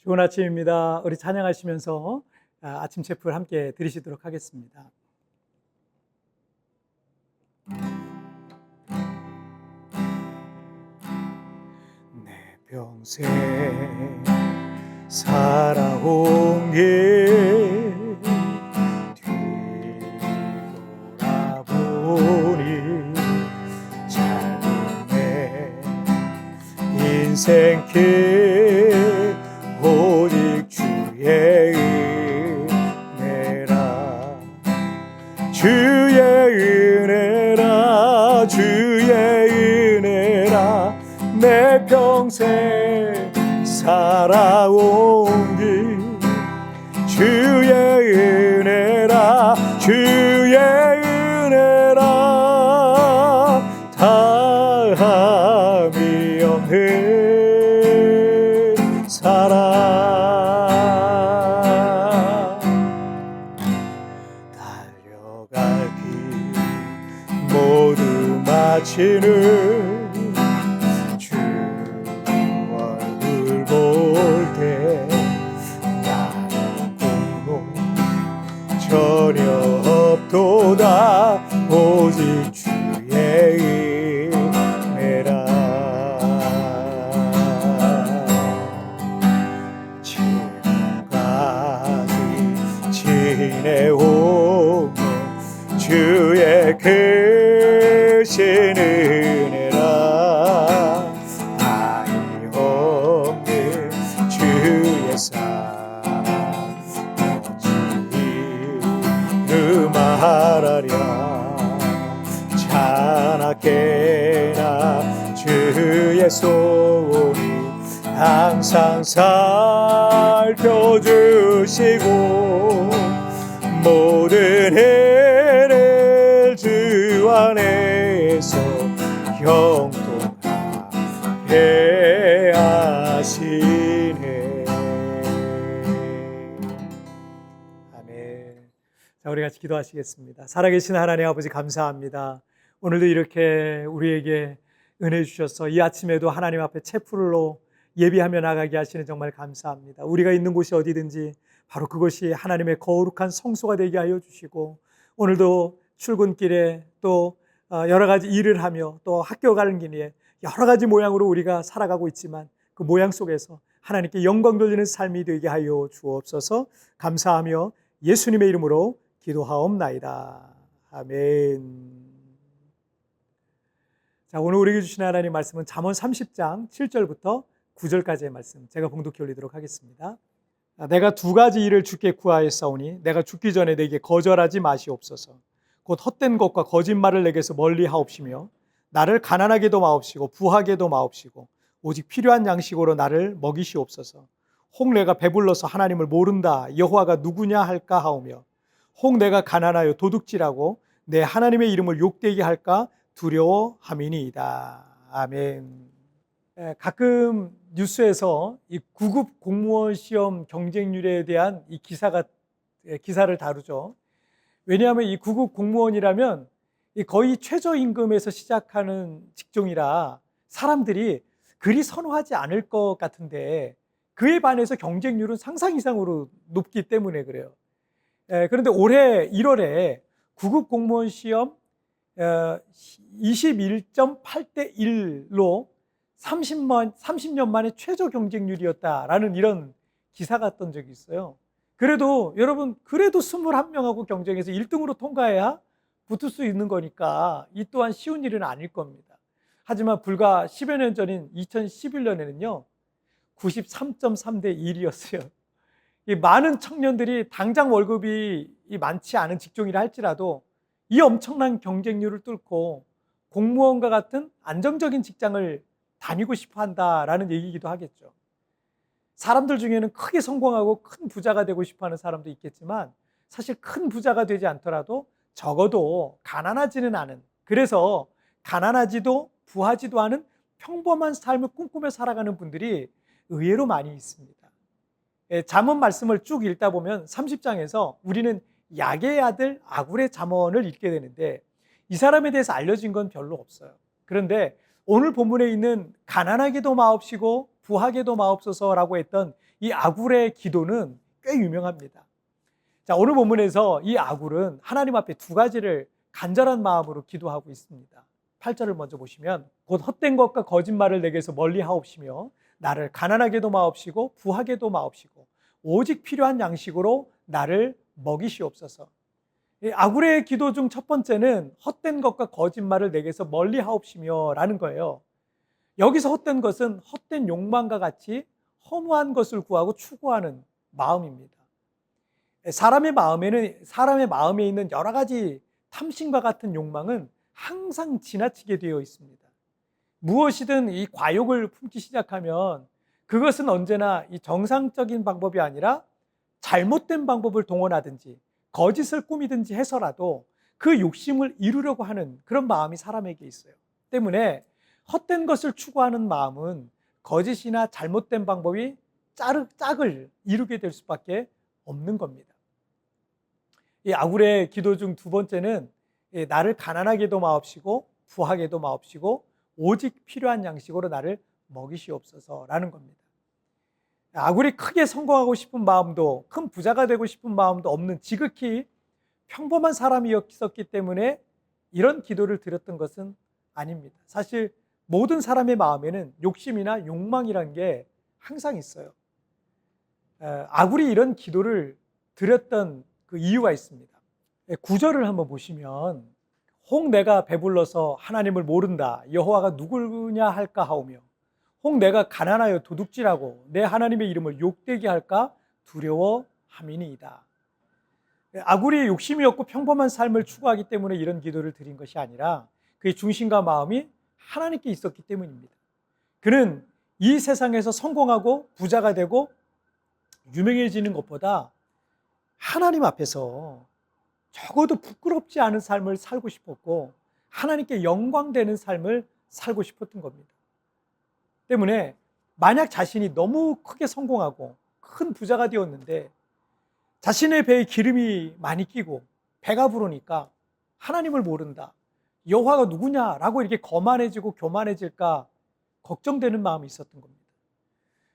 좋은 아침입니다. 우리 찬양하시면서 아침 체프를 함께 드리시도록 하겠습니다. 내 평생 살아온 길 뒤돌아보니 짧은 내 인생길 오직 주의 은혜라 주의 은혜라 주의 은혜라 내 평생 살아온 길 주의 은혜라 주의 은혜라 다함이 없는 사랑 달려갈 길 모두 마치는 주 얼굴 볼 때 나는 공로 전혀 없도다 오직 주의 은혜라 지금까지 지내오며 주의 크신 은혜라 아이 없는 주의 사랑 어찌 말하랴 자나깨나 주의 손이 항상 살펴주시고 모든 해를 주 안에서 형통하게 하시네. 아멘. 자, 우리 같이 기도하시겠습니다. 살아계신 하나님 아버지 감사합니다. 오늘도 이렇게 우리에게 은혜 주셔서 이 아침에도 하나님 앞에 채플로 예비하며 나가게 하시는 정말 감사합니다. 우리가 있는 곳이 어디든지 바로 그것이 하나님의 거룩한 성소가 되게 하여 주시고 오늘도 출근길에 또 여러 가지 일을 하며 또 학교 가는 길에 여러 가지 모양으로 우리가 살아가고 있지만 그 모양 속에서 하나님께 영광 돌리는 삶이 되게 하여 주옵소서. 감사하며 예수님의 이름으로 기도하옵나이다. 아멘. 자, 오늘 우리에게 주신 하나님 말씀은 잠언 30장 7절부터 9절까지의 말씀 제가 봉독해 올리도록 하겠습니다. 내가 두 가지 일을 주께 구하였사오니 내가 죽기 전에 내게 거절하지 마시옵소서. 곧 헛된 것과 거짓말을 내게서 멀리 하옵시며 나를 가난하게도 마옵시고 부하게도 마옵시고 오직 필요한 양식으로 나를 먹이시옵소서. 혹 내가 배불러서 하나님을 모른다 여호와가 누구냐 할까 하오며 혹 내가 가난하여 도둑질하고 내 하나님의 이름을 욕되게 할까 두려워함이니이다. 아멘. 가끔 뉴스에서 이 9급 공무원 시험 경쟁률에 대한 이 기사를 다루죠. 왜냐하면 이 9급 공무원이라면 거의 최저임금에서 시작하는 직종이라 사람들이 그리 선호하지 않을 것 같은데 그에 반해서 경쟁률은 상상 이상으로 높기 때문에 그래요. 그런데 올해 1월에 9급 공무원 시험 21.8대 1로 30년 만에 최저 경쟁률이었다라는 이런 기사가 떴던 적이 있어요. 그래도 여러분 그래도 21명하고 경쟁해서 1등으로 통과해야 붙을 수 있는 거니까 이 또한 쉬운 일은 아닐 겁니다. 하지만 불과 10여 년 전인 2011년에는요 93.3대 1이었어요. 이 많은 청년들이 당장 월급이 많지 않은 직종이라 할지라도 이 엄청난 경쟁률을 뚫고 공무원과 같은 안정적인 직장을 다니고 싶어 한다라는 얘기이기도 하겠죠. 사람들 중에는 크게 성공하고 큰 부자가 되고 싶어 하는 사람도 있겠지만 사실 큰 부자가 되지 않더라도 적어도 가난하지는 않은, 그래서 가난하지도 부하지도 않은 평범한 삶을 꿈꾸며 살아가는 분들이 의외로 많이 있습니다. 잠언 말씀을 쭉 읽다 보면 30장에서 우리는 야게의 아들 아굴의 잠언을 읽게 되는데 이 사람에 대해서 알려진 건 별로 없어요. 그런데 오늘 본문에 있는 가난하게도 마옵시고 부하게도 마옵소서라고 했던 이 아굴의 기도는 꽤 유명합니다. 자, 오늘 본문에서 이 아굴은 하나님 앞에 두 가지를 간절한 마음으로 기도하고 있습니다. 8절을 먼저 보시면 곧 헛된 것과 거짓말을 내게서 멀리 하옵시며 나를 가난하게도 마옵시고 부하게도 마옵시고 오직 필요한 양식으로 나를 먹이시옵소서. 아굴의 기도 중 첫 번째는 헛된 것과 거짓말을 내게서 멀리 하옵시며 라는 거예요. 여기서 헛된 것은 헛된 욕망과 같이 허무한 것을 구하고 추구하는 마음입니다. 사람의 마음에 있는 여러 가지 탐심과 같은 욕망은 항상 지나치게 되어 있습니다. 무엇이든 이 과욕을 품기 시작하면 그것은 언제나 이 정상적인 방법이 아니라 잘못된 방법을 동원하든지 거짓을 꾸미든지 해서라도 그 욕심을 이루려고 하는 그런 마음이 사람에게 있어요. 때문에 헛된 것을 추구하는 마음은 거짓이나 잘못된 방법이 짝을 이루게 될 수밖에 없는 겁니다. 이 아굴의 기도 중 두 번째는 나를 가난하게도 마옵시고 부하게도 마옵시고 오직 필요한 양식으로 나를 먹이시옵소서라는 겁니다. 아굴이 크게 성공하고 싶은 마음도 큰 부자가 되고 싶은 마음도 없는 지극히 평범한 사람이었기 때문에 이런 기도를 드렸던 것은 아닙니다. 사실 모든 사람의 마음에는 욕심이나 욕망이란 게 항상 있어요. 아굴이 이런 기도를 드렸던 그 이유가 있습니다. 9절을 한번 보시면 혹 내가 배불러서 하나님을 모른다 여호와가 누구냐 할까 하오며 혹 내가 가난하여 도둑질하고 내 하나님의 이름을 욕되게 할까 두려워함이니이다. 아굴이 욕심이 없고 평범한 삶을 추구하기 때문에 이런 기도를 드린 것이 아니라 그의 중심과 마음이 하나님께 있었기 때문입니다. 그는 이 세상에서 성공하고 부자가 되고 유명해지는 것보다 하나님 앞에서 적어도 부끄럽지 않은 삶을 살고 싶었고 하나님께 영광되는 삶을 살고 싶었던 겁니다. 때문에 만약 자신이 너무 크게 성공하고 큰 부자가 되었는데 자신의 배에 기름이 많이 끼고 배가 부르니까 하나님을 모른다, 여호와가 누구냐라고 이렇게 거만해지고 교만해질까 걱정되는 마음이 있었던 겁니다.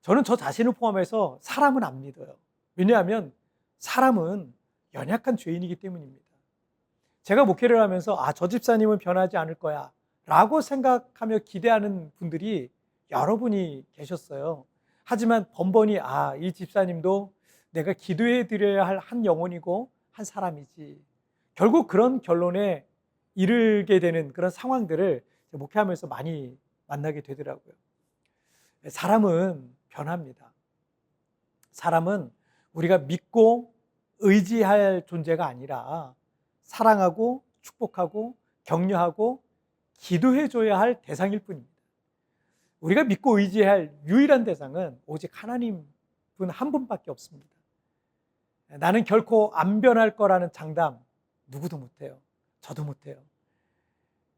저는 저 자신을 포함해서 사람은 안 믿어요. 왜냐하면 사람은 연약한 죄인이기 때문입니다. 제가 목회를 하면서 저 집사님은 변하지 않을 거야 라고 생각하며 기대하는 분들이 여러분이 계셨어요. 하지만 번번이 이 집사님도 내가 기도해 드려야 할 한 영혼이고 한 사람이지, 결국 그런 결론에 이르게 되는 그런 상황들을 목회하면서 많이 만나게 되더라고요. 사람은 변합니다. 사람은 우리가 믿고 의지할 존재가 아니라 사랑하고 축복하고 격려하고 기도해줘야 할 대상일 뿐입니다. 우리가 믿고 의지할 유일한 대상은 오직 하나님 분 한 분밖에 없습니다. 나는 결코 안 변할 거라는 장담 누구도 못해요. 저도 못해요.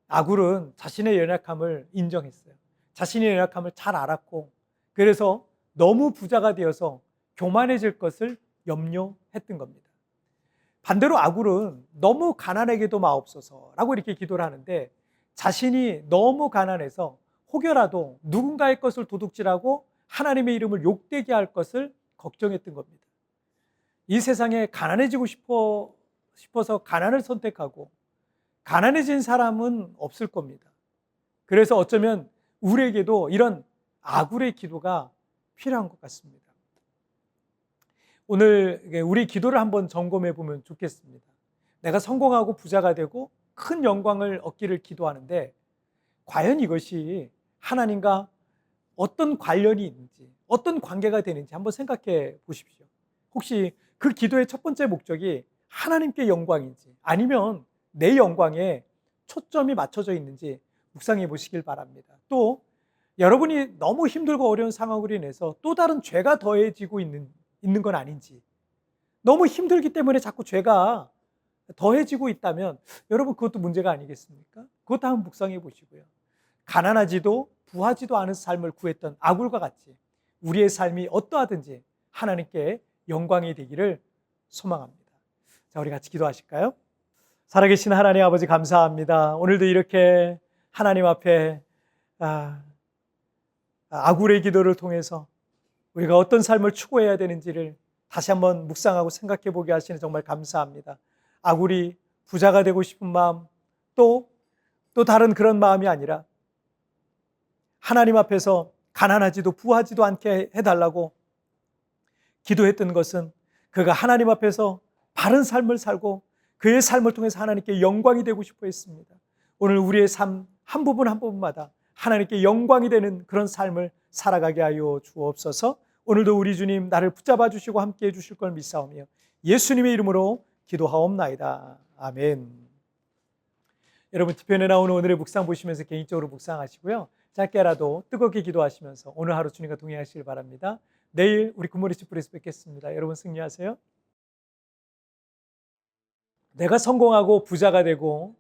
아굴은 자신의 연약함을 인정했어요. 자신의 연약함을 잘 알았고 그래서 너무 부자가 되어서 교만해질 것을 염려했던 겁니다. 반대로 아굴은 너무 가난하게도 마옵소서라고 이렇게 기도를 하는데 자신이 너무 가난해서 혹여라도 누군가의 것을 도둑질하고 하나님의 이름을 욕되게 할 것을 걱정했던 겁니다. 이 세상에 가난해지고 싶어서 가난을 선택하고 가난해진 사람은 없을 겁니다. 그래서 어쩌면 우리에게도 이런 아굴의 기도가 필요한 것 같습니다. 오늘 우리 기도를 한번 점검해 보면 좋겠습니다. 내가 성공하고 부자가 되고 큰 영광을 얻기를 기도하는데 과연 이것이 하나님과 어떤 관련이 있는지, 어떤 관계가 되는지 한번 생각해 보십시오. 혹시 그 기도의 첫 번째 목적이 하나님께 영광인지 아니면 내 영광에 초점이 맞춰져 있는지 묵상해 보시길 바랍니다. 또 여러분이 너무 힘들고 어려운 상황으로 인해서 또 다른 죄가 더해지고 있는 건 아닌지, 너무 힘들기 때문에 자꾸 죄가 더해지고 있다면 여러분 그것도 문제가 아니겠습니까? 그것도 한번 묵상해 보시고요. 가난하지도 부하지도 않은 삶을 구했던 아굴과 같이 우리의 삶이 어떠하든지 하나님께 영광이 되기를 소망합니다. 자, 우리 같이 기도하실까요? 살아계신 하나님 아버지 감사합니다. 오늘도 이렇게 하나님 앞에 아굴의 기도를 통해서 우리가 어떤 삶을 추구해야 되는지를 다시 한번 묵상하고 생각해 보게 하시는 정말 감사합니다. 아굴이 부자가 되고 싶은 마음, 또 다른 그런 마음이 아니라 하나님 앞에서 가난하지도 부하지도 않게 해달라고 기도했던 것은 그가 하나님 앞에서 바른 삶을 살고 그의 삶을 통해서 하나님께 영광이 되고 싶어 했습니다. 오늘 우리의 삶 한 부분 한 부분마다 하나님께 영광이 되는 그런 삶을 살아가게 하여 주옵소서. 오늘도 우리 주님 나를 붙잡아 주시고 함께 해 주실 걸 믿사오며 예수님의 이름으로 기도하옵나이다. 아멘. 여러분, 뒤편에 나오는 오늘의 묵상 보시면서 개인적으로 묵상하시고요. 짧게라도 뜨겁게 기도하시면서 오늘 하루 주님과 동행하시길 바랍니다. 내일 우리 굿모닝 집불에서 뵙겠습니다. 여러분 승리하세요. 내가 성공하고 부자가 되고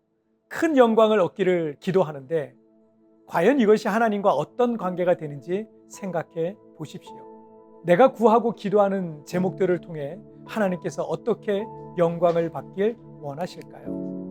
큰 영광을 얻기를 기도하는데 과연 이것이 하나님과 어떤 관계가 되는지 생각해 보십시오. 내가 구하고 기도하는 제목들을 통해 하나님께서 어떻게 영광을 받길 원하실까요?